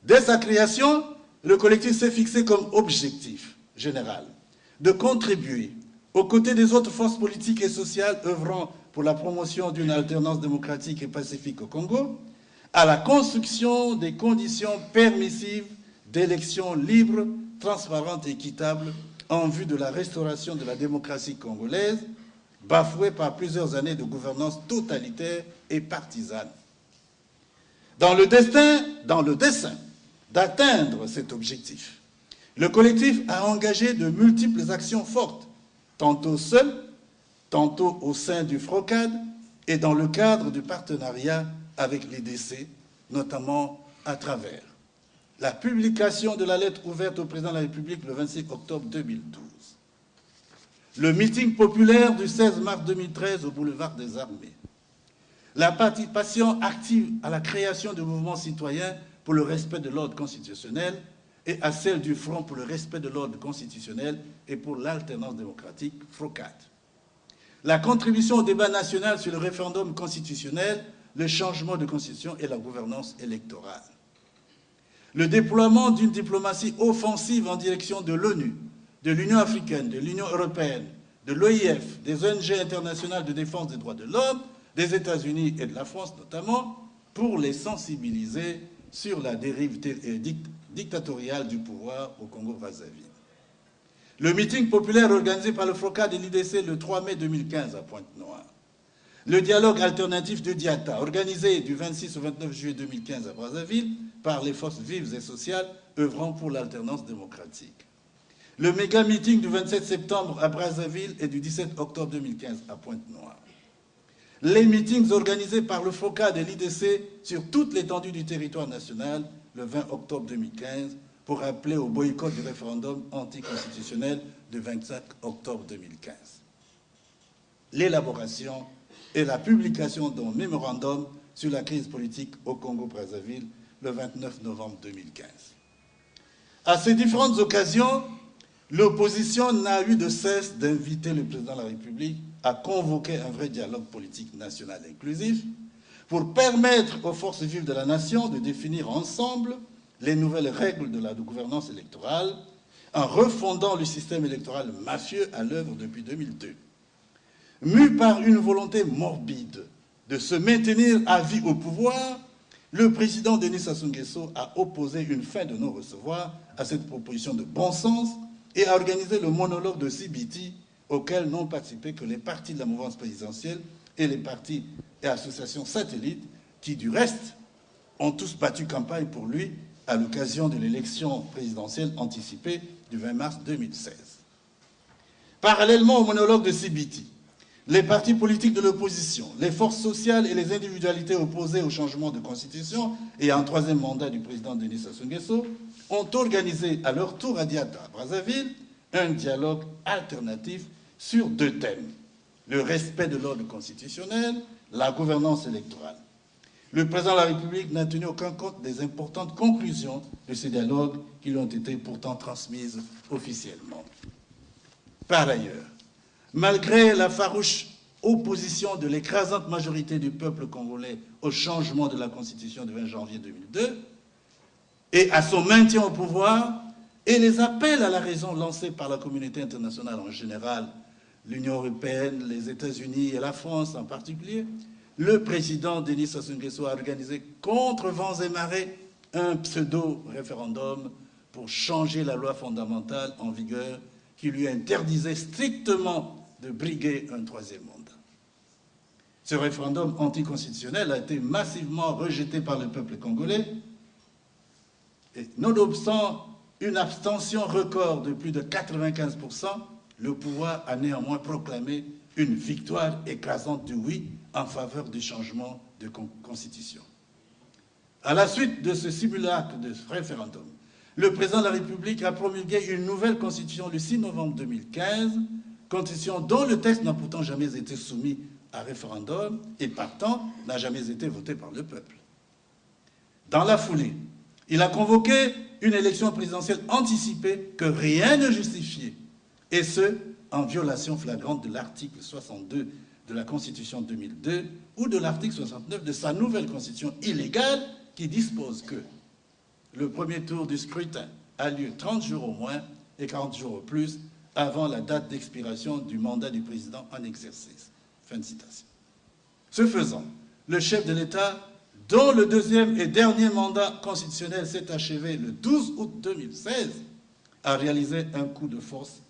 Dès sa création, le collectif s'est fixé comme objectif général de contribuer, aux côtés des autres forces politiques et sociales œuvrant pour la promotion d'une alternance démocratique et pacifique au Congo, à la construction des conditions permissives d'élections libres, transparentes et équitables en vue de la restauration de la démocratie congolaise, bafouée par plusieurs années de gouvernance totalitaire et partisane. Dans le dessein d'atteindre cet objectif, le collectif a engagé de multiples actions fortes, tantôt seul, tantôt au sein du FROCAD et dans le cadre du partenariat avec l'IDC, notamment à travers la publication de la lettre ouverte au président de la République le 26 octobre 2012, le meeting populaire du 16 mars 2013 au boulevard des Armées, la participation active à la création de mouvements citoyens pour le respect de l'ordre constitutionnel et à celle du Front pour le respect de l'ordre constitutionnel et pour l'alternance démocratique, FROCAT. La contribution au débat national sur le référendum constitutionnel, le changement de constitution et la gouvernance électorale. Le déploiement d'une diplomatie offensive en direction de l'ONU, de l'Union africaine, de l'Union européenne, de l'OIF, des ONG internationales de défense des droits de l'homme, des États-Unis et de la France notamment, pour les sensibiliser sur la dérive dictatoriale du pouvoir au Congo-Brazzaville. Le meeting populaire organisé par le FROCAD et l'IDC le 3 mai 2015 à Pointe-Noire. Le dialogue alternatif de Diata, organisé du 26 au 29 juillet 2015 à Brazzaville par les forces vives et sociales œuvrant pour l'alternance démocratique. Le méga-meeting du 27 septembre à Brazzaville et du 17 octobre 2015 à Pointe-Noire. Les meetings organisés par le FROCAD et l'IDC sur toute l'étendue du territoire national le 20 octobre 2015 pour appeler au boycott du référendum anticonstitutionnel du 25 octobre 2015. L'élaboration et la publication d'un mémorandum sur la crise politique au Congo-Brazzaville le 29 novembre 2015. À ces différentes occasions, l'opposition n'a eu de cesse d'inviter le président de la République à convoquer un vrai dialogue politique national inclusif pour permettre aux forces vives de la nation de définir ensemble les nouvelles règles de la gouvernance électorale en refondant le système électoral mafieux à l'œuvre depuis 2002. Mu par une volonté morbide de se maintenir à vie au pouvoir, le président Denis Sassou Nguesso a opposé une fin de non-recevoir à cette proposition de bon sens et a organisé le monologue de CBT auquel n'ont participé que les partis de la mouvance présidentielle et les partis et associations satellites qui, du reste, ont tous battu campagne pour lui à l'occasion de l'élection présidentielle anticipée du 20 mars 2016. Parallèlement au monologue de CBT, les partis politiques de l'opposition, les forces sociales et les individualités opposées au changement de constitution et à un troisième mandat du président Denis Sassou Nguesso ont organisé à leur tour à Diata, à Brazzaville, un dialogue alternatif sur deux thèmes: le respect de l'ordre constitutionnel, la gouvernance électorale. Le président de la République n'a tenu aucun compte des importantes conclusions de ces dialogues qui lui ont été pourtant transmises officiellement. Par ailleurs, malgré la farouche opposition de l'écrasante majorité du peuple congolais au changement de la Constitution du 20 janvier 2002 et à son maintien au pouvoir, et les appels à la raison lancés par la communauté internationale en général, l'Union européenne, les États-Unis et la France en particulier, le président Denis Sassou Nguesso a organisé contre vents et marées un pseudo-référendum pour changer la loi fondamentale en vigueur qui lui interdisait strictement de briguer un troisième mandat. Ce référendum anticonstitutionnel a été massivement rejeté par le peuple congolais et nonobstant une abstention record de plus de 95%, le pouvoir a néanmoins proclamé une victoire écrasante du oui en faveur du changement de constitution. À la suite de ce simulacre de référendum, le président de la République a promulgué une nouvelle constitution le 6 novembre 2015, constitution dont le texte n'a pourtant jamais été soumis à référendum et partant n'a jamais été voté par le peuple. Dans la foulée, il a convoqué une élection présidentielle anticipée que rien ne justifiait, et ce, en violation flagrante de l'article 62 de la Constitution 2002 ou de l'article 69 de sa nouvelle Constitution illégale qui dispose que le premier tour du scrutin a lieu 30 jours au moins et 40 jours au plus avant la date d'expiration du mandat du président en exercice. » Fin de citation. Ce faisant, le chef de l'État, dont le deuxième et dernier mandat constitutionnel s'est achevé le 12 août 2016, a réalisé un coup de force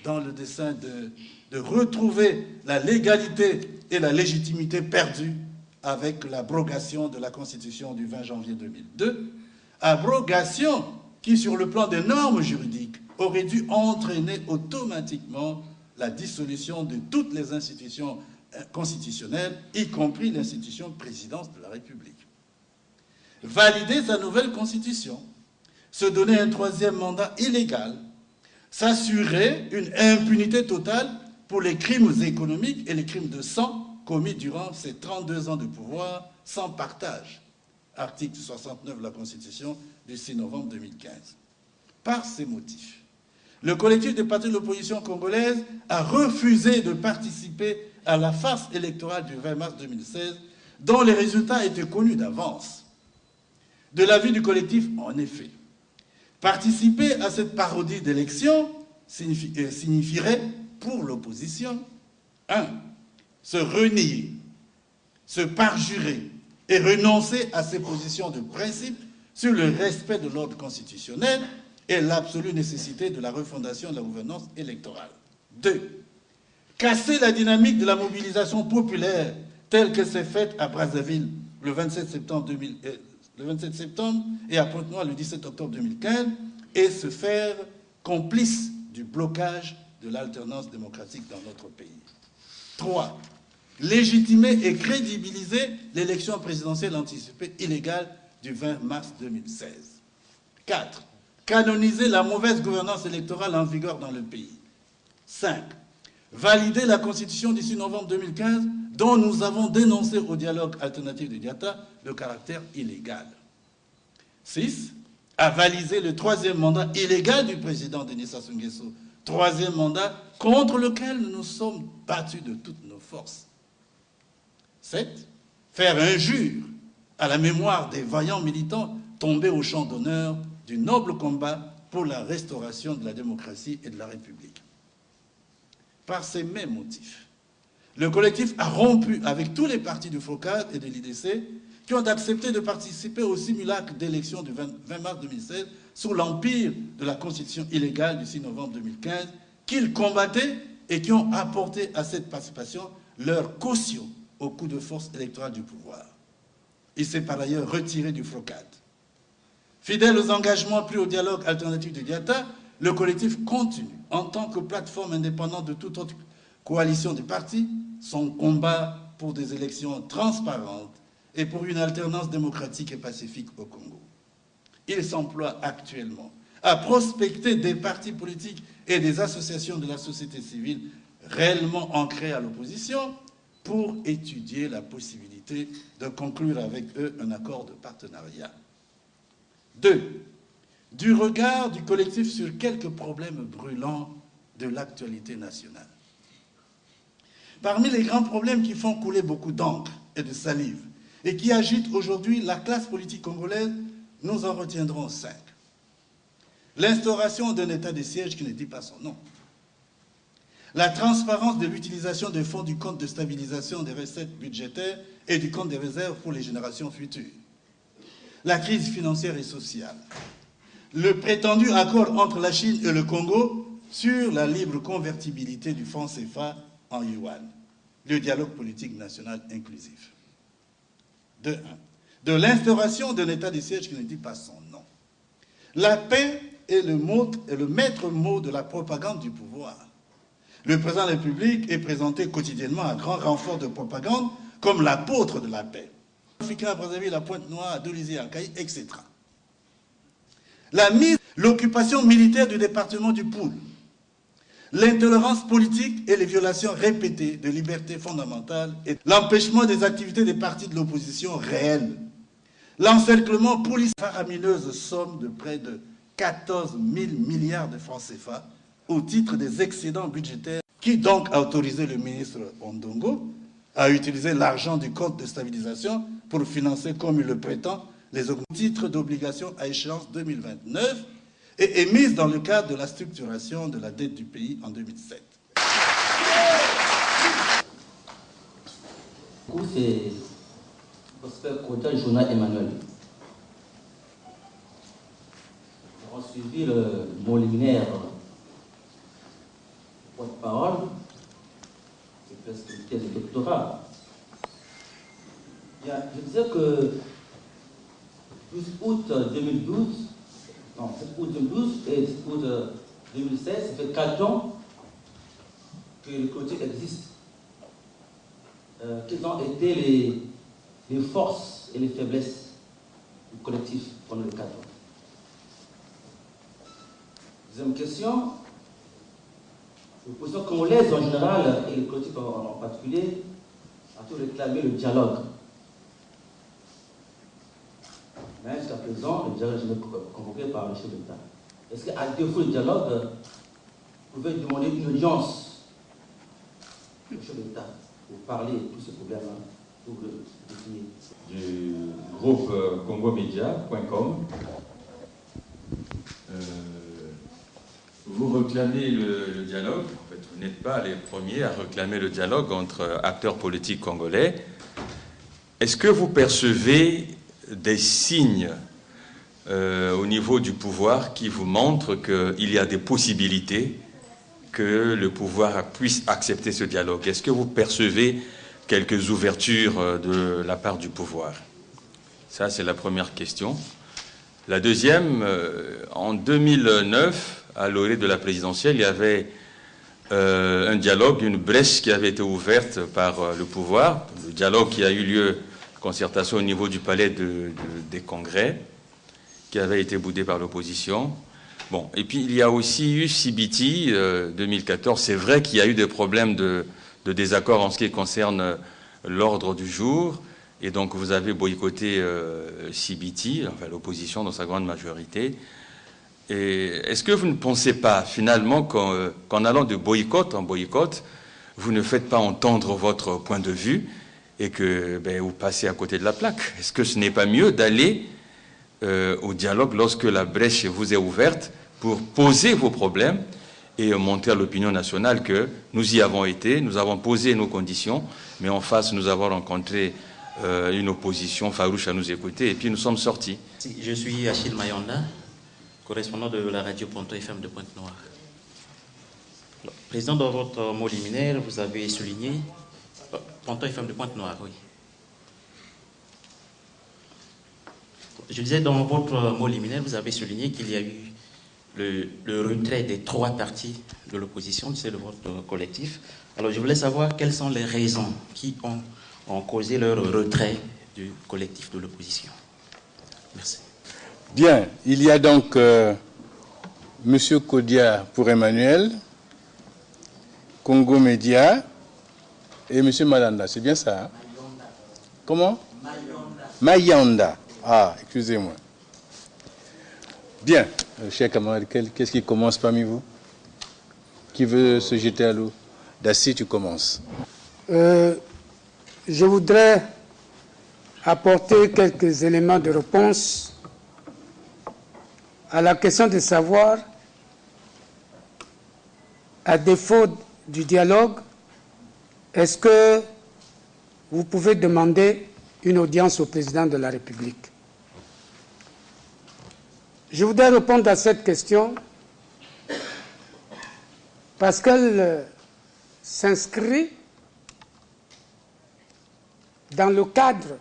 dans le dessein de retrouver la légalité et la légitimité perdues avec l'abrogation de la Constitution du 20 janvier 2002, abrogation qui, sur le plan des normes juridiques, aurait dû entraîner automatiquement la dissolution de toutes les institutions constitutionnelles, y compris l'institution présidence de la République. Valider sa nouvelle constitution, se donner un troisième mandat illégal, s'assurer une impunité totale pour les crimes économiques et les crimes de sang commis durant ces 32 ans de pouvoir sans partage. Article 69 de la Constitution du 6 novembre 2015. Par ces motifs, le collectif des partis de l'opposition congolaise a refusé de participer à la farce électorale du 20 mars 2016, dont les résultats étaient connus d'avance. De l'avis du collectif, en effet, participer à cette parodie d'élection signifierait, pour l'opposition, 1. Se renier, se parjurer et renoncer à ses positions de principe sur le respect de l'ordre constitutionnel et l'absolue nécessité de la refondation de la gouvernance électorale. 2. Casser la dynamique de la mobilisation populaire telle que s'est faite à Brazzaville le 27 septembre et à Pointe-Noire le 17 octobre 2015 et se faire complice du blocage de l'alternance démocratique dans notre pays. 3. Légitimer et crédibiliser l'élection présidentielle anticipée illégale du 20 mars 2016. 4. Canoniser la mauvaise gouvernance électorale en vigueur dans le pays. 5. Valider la Constitution du 6 novembre 2015 dont nous avons dénoncé au dialogue alternatif de Diatta le caractère illégal. 6. Avaliser le troisième mandat illégal du président Denis Sassou Nguesso, troisième mandat contre lequel nous nous sommes battus de toutes nos forces. 7. Faire injure à la mémoire des vaillants militants tombés au champ d'honneur du noble combat pour la restauration de la démocratie et de la République. Par ces mêmes motifs, le collectif a rompu avec tous les partis du FOCAD et de l'IDC qui ont accepté de participer au simulacre d'élection du 20 mars 2016 sous l'empire de la Constitution illégale du 6 novembre 2015, qu'ils combattaient et qui ont apporté à cette participation leur caution au coup de force électoral du pouvoir. Il s'est par ailleurs retiré du FOCAD. Fidèle aux engagements pris au dialogue alternatif de Diatta, le collectif continue, en tant que plateforme indépendante de toute autre coalition des partis, son combat pour des élections transparentes et pour une alternance démocratique et pacifique au Congo. Il s'emploie actuellement à prospecter des partis politiques et des associations de la société civile réellement ancrées à l'opposition pour étudier la possibilité de conclure avec eux un accord de partenariat. 2. Du regard du collectif sur quelques problèmes brûlants de l'actualité nationale. Parmi les grands problèmes qui font couler beaucoup d'encre et de salive et qui agitent aujourd'hui la classe politique congolaise, nous en retiendrons 5. L'instauration d'un état de siège qui ne dit pas son nom. La transparence de l'utilisation des fonds du compte de stabilisation des recettes budgétaires et du compte des réserves pour les générations futures. La crise financière et sociale. Le prétendu accord entre la Chine et le Congo sur la libre convertibilité du franc CFA en yuan. Le dialogue politique national inclusif. 2.1. De l'instauration d'un état de siège qui ne dit pas son nom. La paix est le maître mot de la propagande du pouvoir. Le président de la République est présenté quotidiennement à grand renfort de propagande comme l'apôtre de la paix. Africain à Brazzaville, à Pointe-Noire, à Dolisie, à Caï, etc. L'occupation militaire du département du Poul, l'intolérance politique et les violations répétées de libertés fondamentales et l'empêchement des activités des partis de l'opposition réelles, l'encerclement policier, faramineuse somme de près de 14 000 milliards de francs CFA au titre des excédents budgétaires qui donc a autorisé le ministre Ondongo à utiliser l'argent du compte de stabilisation pour financer, comme il le prétend, les titres d'obligation à échéance 2029 et émises dans le cadre de la structuration de la dette du pays en 2007. C'est Prosper Kota, Jonah Emmanuel. Nous avons suivi mon liminaire porte-parole, c'est presque une thèse de doctorat. Je disais que 12 août 2012, non, 7 août 2012 et 7 août 2016, ça fait 4 ans que le clôture existe. Quelles ont été les forces et les faiblesses du collectif pendant les 4 ans? Deuxième question, l'opposition congolaise en général et le collectif en particulier a toujours réclamé le dialogue. Mais jusqu'à présent, le dialogue est convoqué par le chef d'État. Est-ce qu'à défaut du dialogue, vous pouvez demander une audience au chef d'État pour parler de tous ces problèmes pour le définir? Du groupe congomedia.com. Vous réclamez le dialogue. En fait, vous n'êtes pas les premiers à réclamer le dialogue entre acteurs politiques congolais. Est-ce que vous percevez des signes au niveau du pouvoir qui vous montrent qu'il y a des possibilités que le pouvoir puisse accepter ce dialogue? Est-ce que vous percevez quelques ouvertures de la part du pouvoir? Ça, c'est la première question. La deuxième, en 2009, à l'orée de la présidentielle, il y avait un dialogue, une brèche qui avait été ouverte par le pouvoir, le dialogue qui a eu lieu, concertation au niveau du palais des congrès, qui avait été boudé par l'opposition. Bon, et puis il y a aussi eu CBT 2014. C'est vrai qu'il y a eu des problèmes de désaccord en ce qui concerne l'ordre du jour, et donc vous avez boycotté CBT, enfin l'opposition dans sa grande majorité. Et est-ce que vous ne pensez pas finalement qu'en allant de boycott en boycott, vous ne faites pas entendre votre point de vue et que vous passez à côté de la plaque? Est-ce que ce n'est pas mieux d'aller au dialogue lorsque la brèche vous est ouverte pour poser vos problèmes et montrer à l'opinion nationale que nous y avons été, nous avons posé nos conditions, mais en face, nous avons rencontré une opposition farouche à nous écouter, et puis nous sommes sortis. Je suis Achille Mayonda, correspondant de la radio Ponto FM de Pointe-Noire. Président, dans votre mot liminaire, vous avez souligné... Ponto FM de Pointe-Noire, oui. Je disais, dans votre mot liminaire, vous avez souligné qu'il y a eu le retrait des 3 partis de l'opposition, c'est de votre collectif. Alors, je voulais savoir quelles sont les raisons qui ont causé leur retrait du collectif de l'opposition. Merci. Bien, il y a donc M. Kodia pour Emmanuel, Congo Média et M. Malanda. C'est bien ça, hein? Comment? Mayanda. Ah, excusez-moi. Bien, cher camarade, qu'est-ce qui commence parmi vous? Qui veut se jeter à l'eau? Dassi, tu commences. Je voudrais apporter quelques éléments de réponse à la question de savoir, à défaut du dialogue, est-ce que vous pouvez demander une audience au président de la République? Je voudrais répondre à cette question parce qu'elle s'inscrit dans le cadre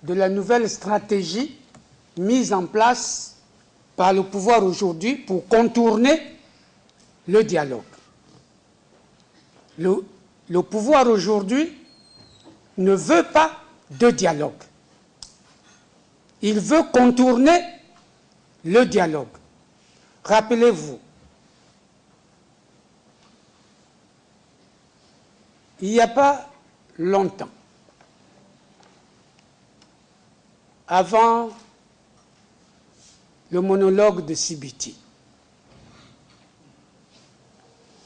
de la nouvelle stratégie mise en place par le pouvoir aujourd'hui pour contourner le dialogue. Le pouvoir aujourd'hui ne veut pas de dialogue. Il veut contourner le dialogue. Rappelez-vous, il n'y a pas longtemps, avant le monologue de CBT,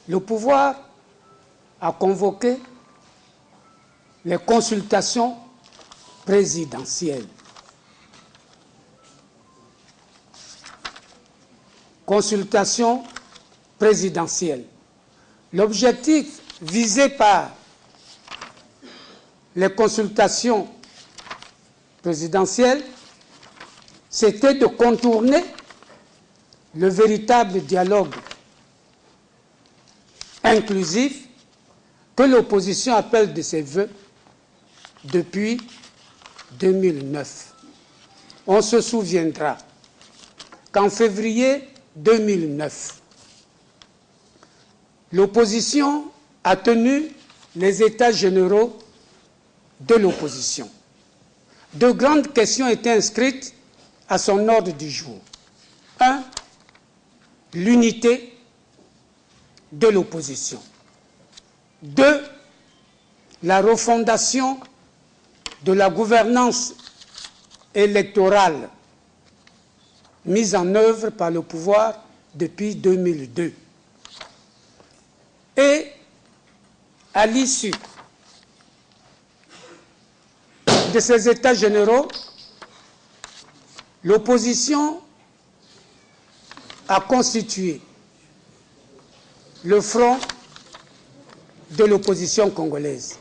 le pouvoir a convoqué les consultations présidentielles consultation présidentielle. L'objectif visé par les consultations présidentielles, c'était de contourner le véritable dialogue inclusif que l'opposition appelle de ses voeux depuis 2009. On se souviendra qu'en février 2009, l'opposition a tenu les états généraux de l'opposition. De grandes questions étaient inscrites à son ordre du jour. 1. L'unité de l'opposition. 2. La refondation de la gouvernance électorale mise en œuvre par le pouvoir depuis 2002. Et à l'issue de ces états généraux, l'opposition a constitué le front de l'opposition congolaise.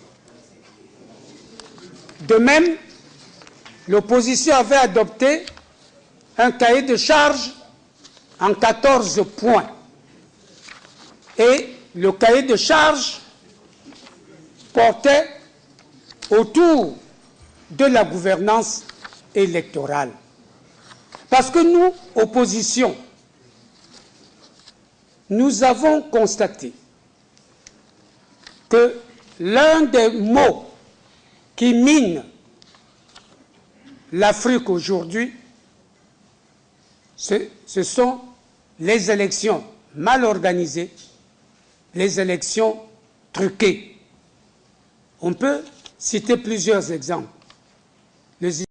De même, l'opposition avait adopté un cahier de charges en 14 points. Et le cahier de charges portait autour de la gouvernance électorale. Parce que nous, opposition, nous avons constaté que l'un des maux qui mine l'Afrique aujourd'hui, ce sont les élections mal organisées, les élections truquées. On peut citer plusieurs exemples.